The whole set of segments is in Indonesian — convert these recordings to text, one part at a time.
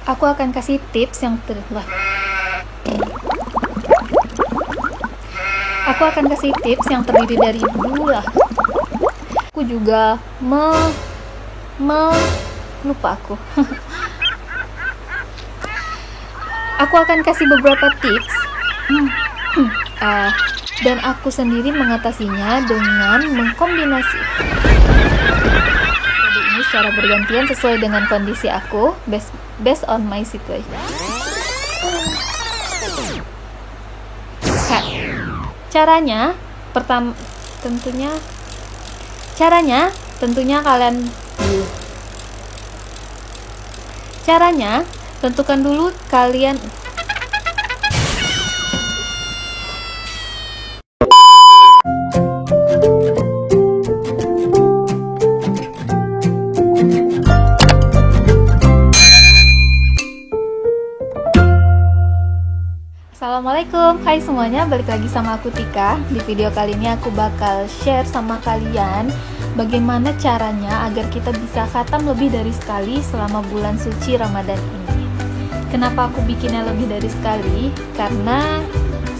Aku akan kasih tips yang Aku akan kasih tips yang terdiri dari dua. Aku juga lupa aku. Aku akan kasih beberapa tips. Dan aku sendiri mengatasinya dengan mengkombinasi metode ini secara bergantian sesuai dengan kondisi aku, based on my situation. Caranya tentukan dulu kalian. Assalamualaikum, hai semuanya, balik lagi sama aku Tika. Di video kali ini aku bakal share sama kalian bagaimana caranya agar kita bisa khatam lebih dari sekali selama bulan suci Ramadan ini. Kenapa aku bikinnya lebih dari sekali? Karena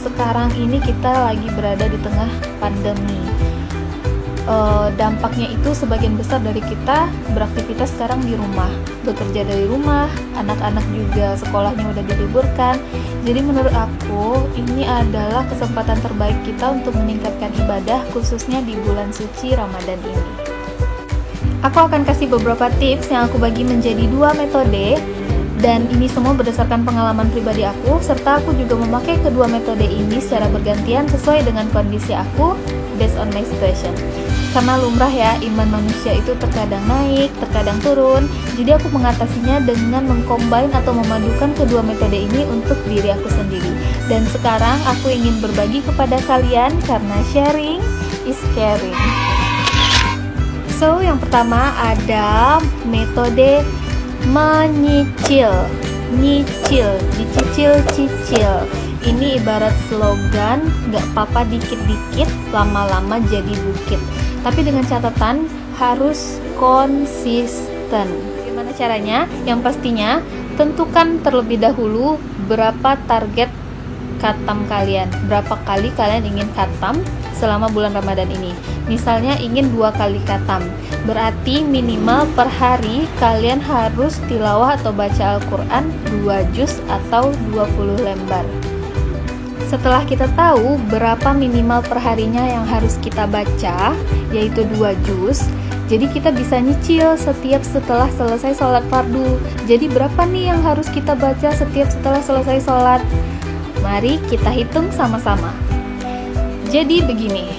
sekarang ini kita lagi berada di tengah pandemi. Dampaknya itu sebagian besar dari kita beraktivitas sekarang di rumah, bekerja dari rumah, anak-anak juga sekolahnya udah diliburkan. Jadi menurut aku ini adalah kesempatan terbaik kita untuk meningkatkan ibadah khususnya di bulan suci Ramadan ini. Aku akan kasih beberapa tips yang aku bagi menjadi dua metode, dan ini semua berdasarkan pengalaman pribadi aku, serta aku juga memakai kedua metode ini secara bergantian sesuai dengan kondisi aku, based on my situation. Karena lumrah ya, iman manusia itu terkadang naik, terkadang turun. Jadi aku mengatasinya dengan mengcombine atau memadukan kedua metode ini untuk diri aku sendiri. Dan sekarang aku ingin berbagi kepada kalian karena sharing is caring. So, yang pertama ada metode menyicil. Dicicil-cicil. Ini ibarat slogan, gak apa-apa dikit-dikit, lama-lama jadi bukit. Tapi dengan catatan harus konsisten. Gimana caranya? Yang pastinya tentukan terlebih dahulu berapa target khatam kalian. Berapa kali kalian ingin khatam selama bulan Ramadan ini. Misalnya ingin 2 kali khatam. Berarti minimal per hari kalian harus tilawah atau baca Al-Quran 2 juz atau 20 lembar. Setelah kita tahu berapa minimal perharinya yang harus kita baca, yaitu 2 juz, jadi kita bisa nyicil setelah selesai sholat fardu. Jadi berapa nih yang harus kita baca setelah selesai sholat? Mari kita hitung sama-sama. Jadi begini,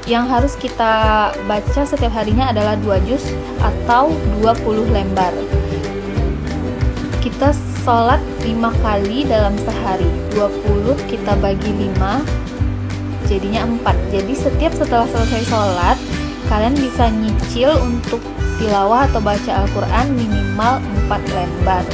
yang harus kita baca setiap harinya adalah 2 juz atau 20 lembar. Kita sholat 5 kali dalam sehari, 20 kita bagi 5 jadinya 4. Jadi setelah selesai sholat kalian bisa nyicil untuk tilawah atau baca Al-Quran minimal 4 lembar.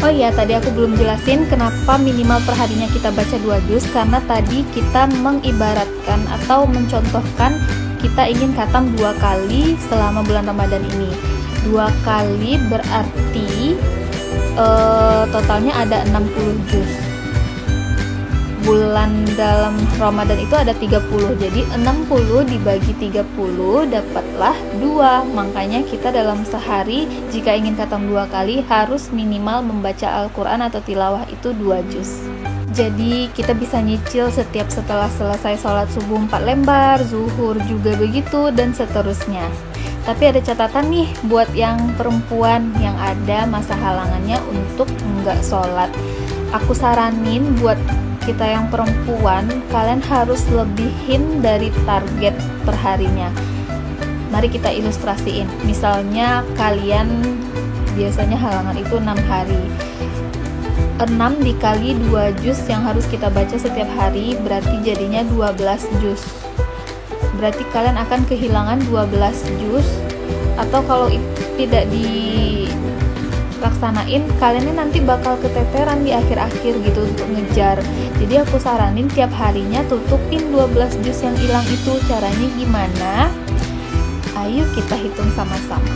Oh iya, tadi aku belum jelasin kenapa minimal perharinya kita baca 2 juz. Karena tadi kita mengibaratkan atau mencontohkan kita ingin khatam 2 kali selama bulan Ramadan ini. 2 kali berarti totalnya ada 60 juz. Bulan dalam Ramadan itu ada 30, jadi 60 dibagi 30 dapatlah 2. Makanya kita dalam sehari jika ingin khatam 2 kali harus minimal membaca Al-Quran atau tilawah itu 2 juz. Jadi kita bisa nyicil setelah selesai sholat subuh 4 lembar, zuhur juga begitu, dan seterusnya. Tapi ada catatan nih buat yang perempuan yang ada masa halangannya untuk enggak sholat. Aku saranin buat kita yang perempuan, kalian harus lebihin dari target perharinya. Mari kita ilustrasiin. Misalnya kalian biasanya halangan itu 6 hari. 6 dikali 2 juz yang harus kita baca setiap hari berarti jadinya 12 juz. Berarti kalian akan kehilangan 12 juz, atau kalau tidak dilaksanain kalian nanti bakal keteteran di akhir-akhir gitu untuk ngejar. Jadi aku saranin tiap harinya tutupin 12 juz yang hilang itu. Caranya gimana? Ayo kita hitung sama-sama.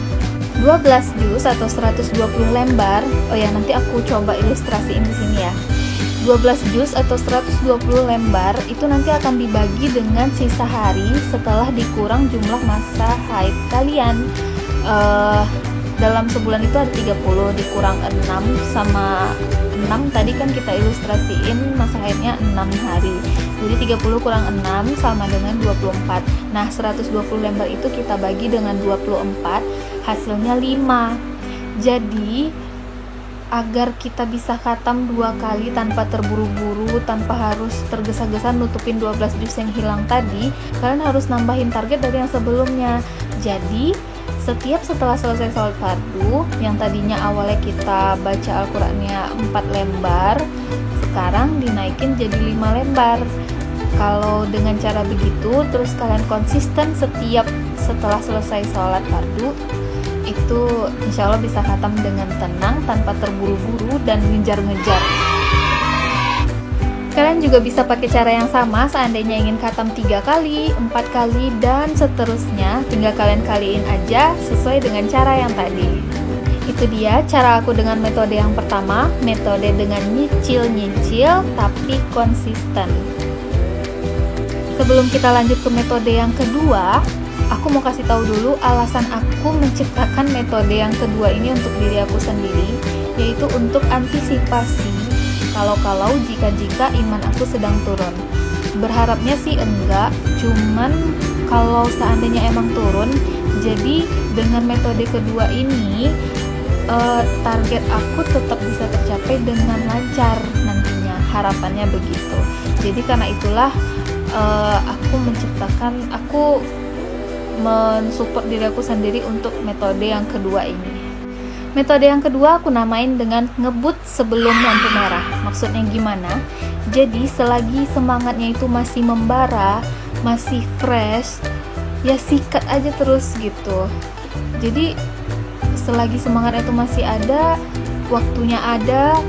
12 juz atau 120 lembar. Oh ya, nanti aku coba ilustrasiin di sini ya. 12 juz atau 120 lembar itu nanti akan dibagi dengan sisa hari setelah dikurang jumlah masa haid kalian. Dalam sebulan itu ada 30, dikurang 6 sama 6 tadi kan kita ilustrasiin masa haidnya 6 hari. Jadi 30 kurang 6 sama dengan 24. Nah, 120 lembar itu kita bagi dengan 24, hasilnya 5. Jadi agar kita bisa khatam 2 kali tanpa terburu-buru, tanpa harus tergesa-gesa nutupin 12 juz yang hilang tadi, kalian harus nambahin target dari yang sebelumnya. Jadi setelah selesai sholat fardu, yang tadinya awalnya kita baca Al-Qur'annya 4 lembar, sekarang dinaikin jadi 5 lembar. Kalau dengan cara begitu, terus kalian konsisten setelah selesai sholat fardu, itu insya Allah bisa khatam dengan tenang, tanpa terburu-buru dan ngejar-ngejar. Kalian juga bisa pakai cara yang sama seandainya ingin khatam 3 kali, 4 kali, dan seterusnya. Tinggal kalian kaliin aja sesuai dengan cara yang tadi. Itu dia cara aku dengan metode yang pertama, metode dengan nyicil-nyicil tapi konsisten. Sebelum kita lanjut ke metode yang kedua, aku mau kasih tahu dulu alasan aku menciptakan metode yang kedua ini untuk diri aku sendiri, yaitu untuk antisipasi kalau jika iman aku sedang turun. Berharapnya sih enggak, cuman kalau seandainya emang turun, jadi dengan metode kedua ini target aku tetap bisa tercapai dengan lancar nantinya, harapannya begitu. Jadi karena itulah aku mensupport diri aku sendiri untuk metode yang kedua ini. Metode yang kedua aku namain dengan ngebut sebelum lampu merah. Maksudnya gimana? Jadi selagi semangatnya itu masih membara, masih fresh, ya sikat aja terus gitu. Jadi selagi semangatnya itu masih ada, waktunya ada,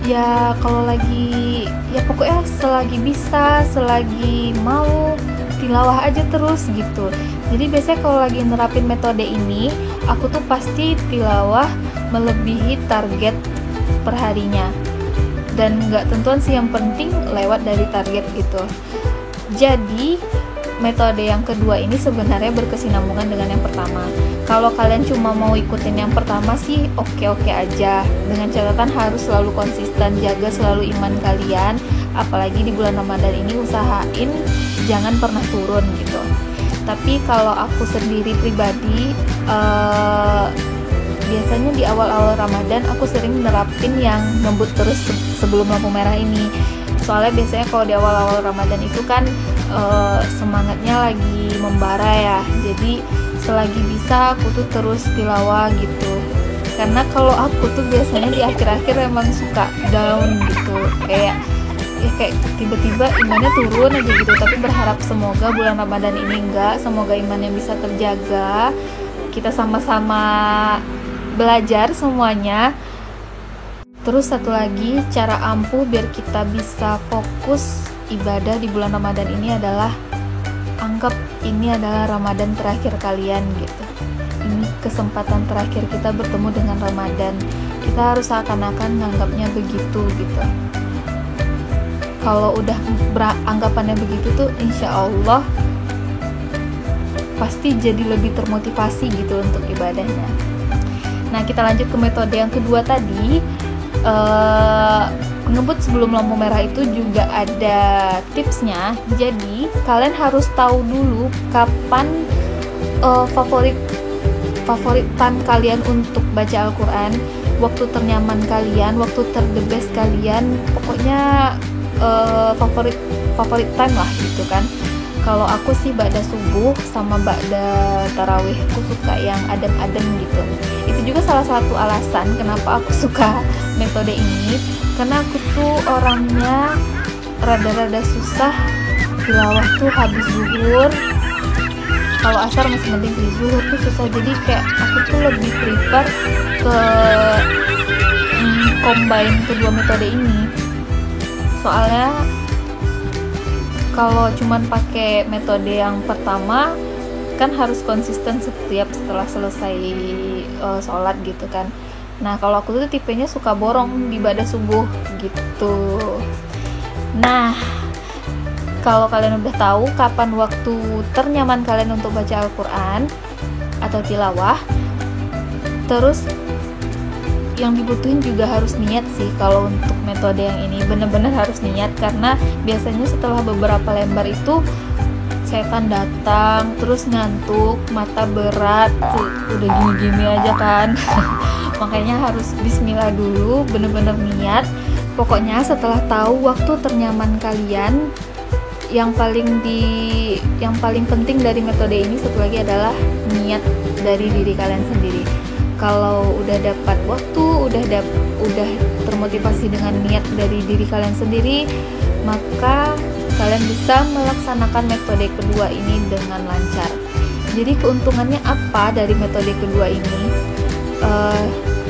ya kalau lagi, ya pokoknya selagi bisa, selagi mau, tilawah aja terus gitu. Jadi biasanya kalau lagi nerapin metode ini, aku tuh pasti tilawah melebihi target perharinya, dan nggak tentuan sih, yang penting lewat dari target gitu. Jadi metode yang kedua ini sebenarnya berkesinambungan dengan yang pertama. Kalau kalian cuma mau ikutin yang pertama sih oke-oke aja, dengan catatan harus selalu konsisten, jaga selalu iman kalian, apalagi di bulan Ramadan ini usahain jangan pernah turun gitu. Tapi kalau aku sendiri pribadi, biasanya di awal-awal Ramadan aku sering nerapin yang ngebut terus sebelum lampu merah ini. Soalnya biasanya kalau di awal-awal Ramadan itu kan semangatnya lagi membara ya. Jadi selagi bisa aku tuh terus tilawah gitu. Karena kalau aku tuh biasanya di akhir-akhir emang suka down gitu. Kayak tiba-tiba imannya turun aja gitu. Tapi berharap semoga bulan Ramadan ini enggak, semoga imannya bisa terjaga. Kita sama-sama belajar semuanya. Terus satu lagi cara ampuh biar kita bisa fokus ibadah di bulan Ramadan ini adalah anggap ini adalah Ramadan terakhir kalian gitu. Ini kesempatan terakhir kita bertemu dengan Ramadan. Kita harus seakan-akan menganggapnya begitu gitu. Kalau udah beranggapannya begitu tuh insya Allah pasti jadi lebih termotivasi gitu untuk ibadahnya. Nah, kita lanjut ke metode yang kedua tadi. Ngebut sebelum lampu merah itu juga ada tipsnya. Jadi kalian harus tahu dulu kapan favorit time kalian untuk baca Al-Quran, waktu ternyaman kalian, waktu terdebes kalian, pokoknya favorit time lah gitu kan. Kalau aku sih ba'da subuh sama ba'da tarawih, aku suka yang adem-adem gitu. Itu juga salah satu alasan kenapa aku suka metode ini, karena aku tuh orangnya rada-rada susah tilawah tuh habis zuhur. Kalau asar masih mending, di zuhur tuh susah. Jadi kayak aku tuh lebih prefer ke combine kedua metode ini. Soalnya kalau cuman pakai metode yang pertama kan harus konsisten setiap setelah selesai sholat gitu kan. Nah kalau aku tuh tipenya suka borong di ibadah subuh gitu. Nah kalau kalian udah tahu kapan waktu ternyaman kalian untuk baca Al-Quran atau tilawah, terus yang dibutuhin juga harus niat sih. Kalau untuk metode yang ini bener-bener harus niat, karena biasanya setelah beberapa lembar itu setan datang, terus ngantuk, mata berat, udah gini-gini aja kan. Makanya harus bismillah dulu, bener-bener niat. Pokoknya setelah tahu waktu ternyaman kalian, yang paling penting dari metode ini satu lagi adalah niat dari diri kalian sendiri. Kalau udah dapat waktu, udah termotivasi dengan niat dari diri kalian sendiri, maka kalian bisa melaksanakan metode kedua ini dengan lancar. Jadi keuntungannya apa dari metode kedua ini?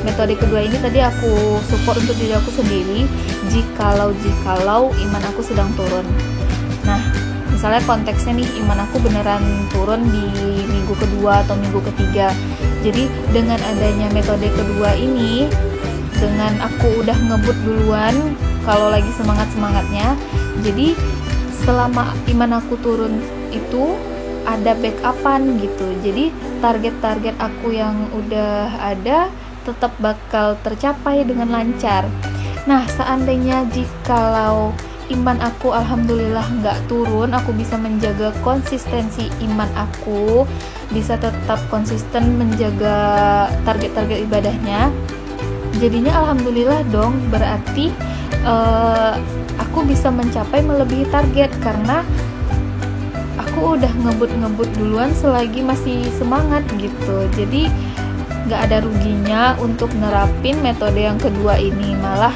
Metode kedua ini tadi aku support untuk diri aku sendiri jikalau iman aku sedang turun. Nah, misalnya konteksnya nih, iman aku beneran turun di minggu kedua atau minggu ketiga. Jadi dengan adanya metode kedua ini, dengan aku udah ngebut duluan kalau lagi semangatnya, jadi selama iman aku turun itu ada backupan gitu. Jadi target-target aku yang udah ada tetap bakal tercapai dengan lancar. Nah, seandainya jikalau iman aku alhamdulillah nggak turun, aku bisa menjaga konsistensi iman aku, bisa tetap konsisten menjaga target-target ibadahnya, jadinya alhamdulillah dong. Berarti aku bisa mencapai melebihi target karena aku udah ngebut duluan selagi masih semangat gitu. Jadi nggak ada ruginya untuk nerapin metode yang kedua ini, malah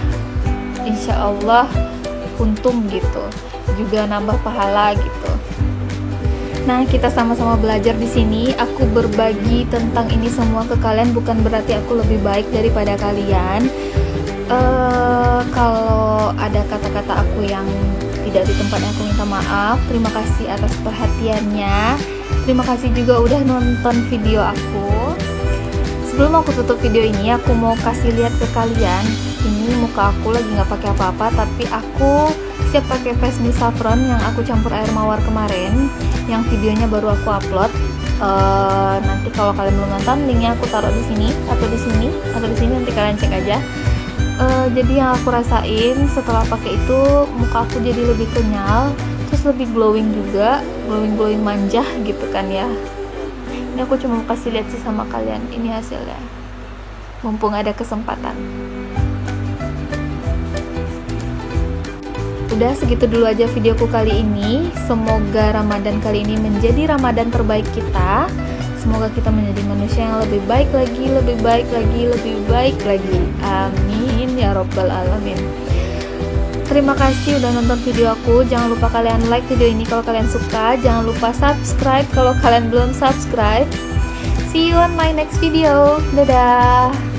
insya Allah untung gitu, juga nambah pahala gitu. Nah, kita sama-sama belajar di sini. Aku berbagi tentang ini semua ke kalian bukan berarti aku lebih baik daripada kalian. Kalau ada kata-kata aku yang tidak di tempatnya, aku minta maaf. Terima kasih atas perhatiannya. Terima kasih juga udah nonton video aku. Sebelum aku tutup video ini, aku mau kasih lihat ke kalian. Ini muka aku lagi nggak pakai apa-apa, tapi aku siap pakai face mist saffron yang aku campur air mawar kemarin, yang videonya baru aku upload. Nanti kalau kalian belum nonton, linknya aku taruh di sini atau di sini atau di sini, nanti kalian cek aja. Jadi yang aku rasain setelah pakai itu, muka aku jadi lebih kenyal, terus lebih glowing juga, glowing manja gitu kan ya. Ini aku cuma mau kasih lihat sih sama kalian, ini hasilnya, mumpung ada kesempatan. Udah segitu dulu aja videoku kali ini. Semoga Ramadan kali ini menjadi Ramadan terbaik kita. Semoga kita menjadi manusia yang lebih baik lagi, lebih baik lagi. Amin ya robbal alamin. Terima kasih udah nonton video aku. Jangan lupa kalian like video ini kalau kalian suka. Jangan lupa subscribe kalau kalian belum subscribe. See you on my next video. Dadah.